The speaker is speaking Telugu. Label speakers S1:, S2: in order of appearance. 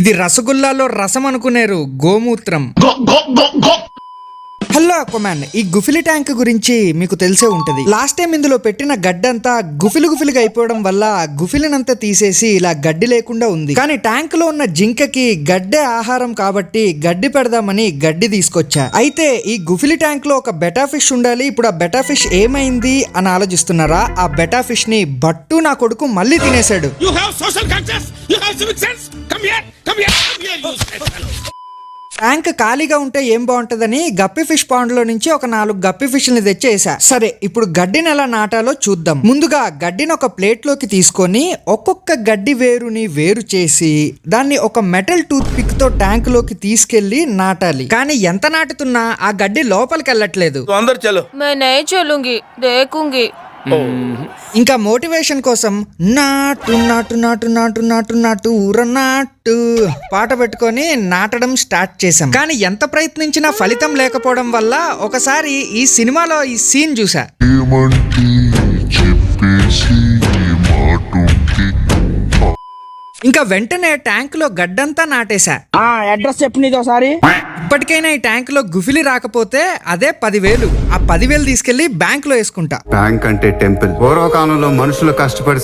S1: ఇది రసగుల్లాలో రసం అనుకునేరు గోమూత్రం. హలో అక్వామాన్, ఈ గుఫిలి ట్యాంక్ గురించి మీకు తెలిసే ఉంటది. లాస్ట్ టైం ఇందులో పెట్టిన గడ్డంతా గుఫిలిగా అయిపోవడం వల్ల గుఫిలినంతా తీసేసి ఇలా గడ్డి లేకుండా ఉంది. కానీ ట్యాంక్ లో ఉన్న జింకకి గడ్డే ఆహారం కాబట్టి గడ్డి పెడదామని గడ్డి తీసుకొచ్చా. అయితే ఈ గుఫిలి ట్యాంక్ లో ఒక బెటా ఫిష్ ఉండాలి. ఇప్పుడు ఆ బెటా ఫిష్ ఏమైంది అని ఆలోచిస్తున్నారా? ఆ బెటా ఫిష్ ని బట్టు నా కొడుకు మళ్ళీ తినేశాడు. ట్యాంక్ ఖాళీగా ఉంటే ఏం బాగుంటదని గప్పి ఫిష్ పాండ్ లో నుంచి ఒక 4 గప్పి ఫిష్ని తెచ్చేసా. సరే, ఇప్పుడు గడ్డిని ఎలా నాటాలో చూద్దాం. ముందుగా గడ్డిని ఒక ప్లేట్ లోకి తీసుకొని ఒక్కొక్క గడ్డి వేరుని వేరు చేసి దాన్ని ఒక మెటల్ టూత్ పిక్ తో ట్యాంక్ లోకి తీసుకెళ్లి నాటాలి. కానీ ఎంత నాటుతున్నా ఆ గడ్డి లోపలికి వెళ్ళట్లేదు. ఇంకా మోటివేషన్ కోసం నాటు నాటు నాటు నాటు నాటు నాటు ఊర నాటు పాట పెట్టుకొని నాటడం స్టార్ట్ చేశాం. కానీ ఎంత ప్రయత్నించినా ఫలితం లేకపోవడం వల్ల ఒకసారి ఈ సినిమాలో ఈ సీన్ చూసా. ఇంకా వెంటనే ట్యాంక్ లో గడ్డంతా నాటేశా.
S2: అడ్రస్ చెప్పు నీది ఒకసారి.
S1: ఇప్పటికైనా ఈ ట్యాంక్ లో గుఫిలి రాకపోతే అదే 10,000. ఆ 10,000 తీసుకెళ్లి బ్యాంక్ లో వేసుకుంటా.
S3: బ్యాంక్ అంటే టెంపుల్. పూర్వకాలంలో మనుషులు కష్టపడి